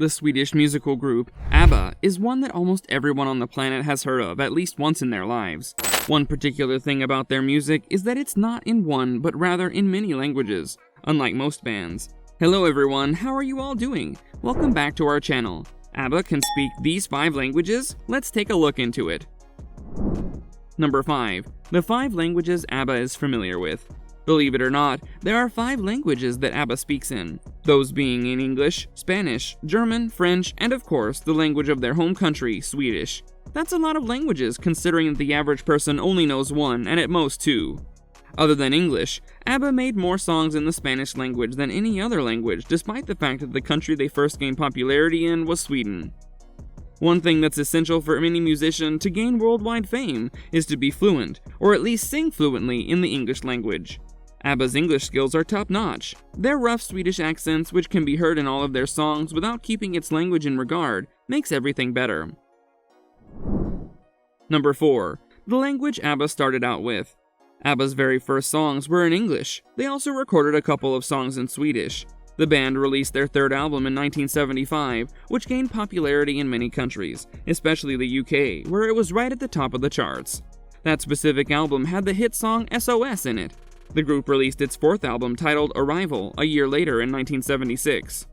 The Swedish musical group, ABBA, is one that almost everyone on the planet has heard of at least once in their lives. One particular thing about their music is that it's not in one, but rather in many languages, unlike most bands. Hello everyone, how are you all doing? Welcome back to our channel. ABBA can speak these 5 languages? Let's take a look into it. Number 5. The 5 languages ABBA is familiar with. Believe it or not, there are 5 languages that ABBA speaks in, those being in English, Spanish, German, French, and of course, the language of their home country, Swedish. That's a lot of languages considering that the average person only knows 1 and at most 2. Other than English, ABBA made more songs in the Spanish language than any other language, despite the fact that the country they first gained popularity in was Sweden. One thing that's essential for any musician to gain worldwide fame is to be fluent, or at least sing fluently in the English language. ABBA's English skills are top-notch. Their rough Swedish accents, which can be heard in all of their songs without keeping its language in regard, makes everything better. Number 4. The language ABBA started out with. ABBA's very first songs were in English. They also recorded a couple of songs in Swedish. The band released their third album in 1975, which gained popularity in many countries, especially the UK, where it was right at the top of the charts. That specific album had the hit song SOS in it. The group released its 4th album titled Arrival a year later in 1976.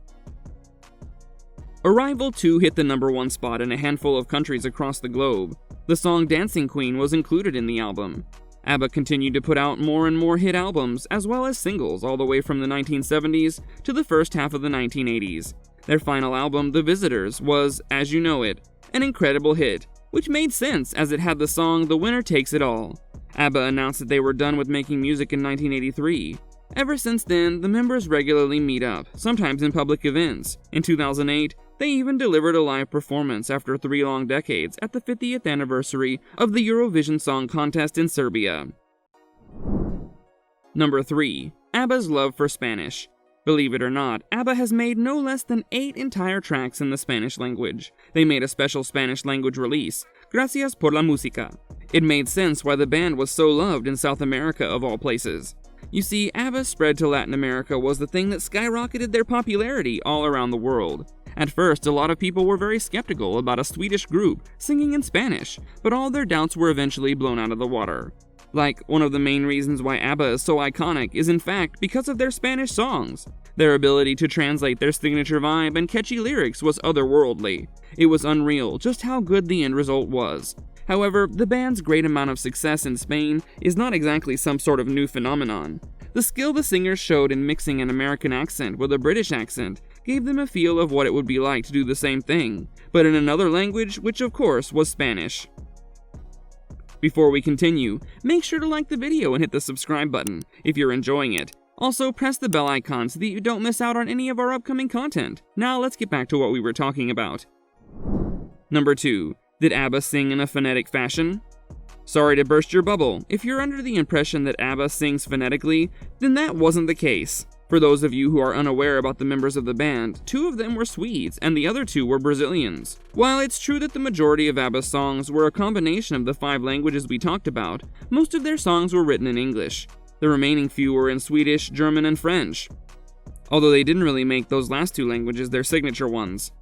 Arrival 2 hit the number 1 spot in a handful of countries across the globe. The song Dancing Queen was included in the album. ABBA continued to put out more and more hit albums, as well as singles all the way from the 1970s to the first half of the 1980s. Their final album, The Visitors, was, as you know it, an incredible hit, which made sense as it had the song The Winner Takes It All. ABBA announced that they were done with making music in 1983. Ever since then, the members regularly meet up, sometimes in public events. In 2008, they even delivered a live performance after 3 long decades at the 50th anniversary of the Eurovision Song Contest in Serbia. Number 3. ABBA's love for Spanish. Believe it or not, ABBA has made no less than 8 entire tracks in the Spanish language. They made a special Spanish language release, Gracias por la música. It made sense why the band was so loved in South America of all places. You see, ABBA's spread to Latin America was the thing that skyrocketed their popularity all around the world. At first, a lot of people were very skeptical about a Swedish group singing in Spanish, but all their doubts were eventually blown out of the water. Like, one of the main reasons why ABBA is so iconic is in fact because of their Spanish songs. Their ability to translate their signature vibe and catchy lyrics was otherworldly. It was unreal just how good the end result was. However, the band's great amount of success in Spain is not exactly some sort of new phenomenon. The skill the singers showed in mixing an American accent with a British accent gave them a feel of what it would be like to do the same thing, but in another language, which of course was Spanish. Before we continue, make sure to like the video and hit the subscribe button if you're enjoying it. Also, press the bell icon so that you don't miss out on any of our upcoming content. Now let's get back to what we were talking about. Number 2. Did ABBA sing in a phonetic fashion? Sorry to burst your bubble. If you're under the impression that ABBA sings phonetically, then that wasn't the case. For those of you who are unaware about the members of the band, 2 of them were Swedes and the other 2 were Brazilians. While it's true that the majority of ABBA's songs were a combination of the 5 languages we talked about, most of their songs were written in English. The remaining few were in Swedish, German, and French, although they didn't really make those last 2 languages their signature ones.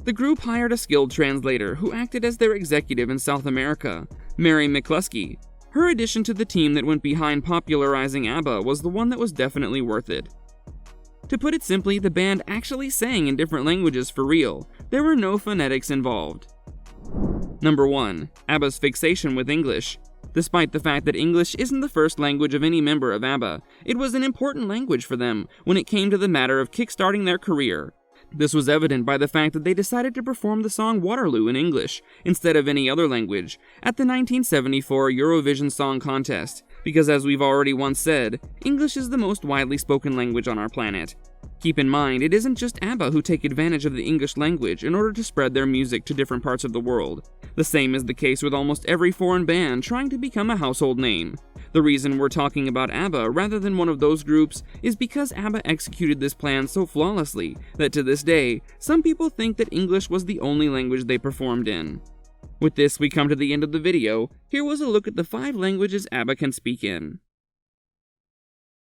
The group hired a skilled translator who acted as their executive in South America, Mary McCluskey. Her addition to the team that went behind popularizing ABBA was the one that was definitely worth it. To put it simply, the band actually sang in different languages for real. There were no phonetics involved. Number 1. ABBA's fixation with English. Despite the fact that English isn't the first language of any member of ABBA, it was an important language for them when it came to the matter of kickstarting their career. This was evident by the fact that they decided to perform the song Waterloo in English, instead of any other language, at the 1974 Eurovision Song Contest, because as we've already once said, English is the most widely spoken language on our planet. Keep in mind, it isn't just ABBA who take advantage of the English language in order to spread their music to different parts of the world. The same is the case with almost every foreign band trying to become a household name. The reason we're talking about ABBA rather than one of those groups is because ABBA executed this plan so flawlessly that to this day, some people think that English was the only language they performed in. With this, we come to the end of the video. Here was a look at the 5 languages ABBA can speak in.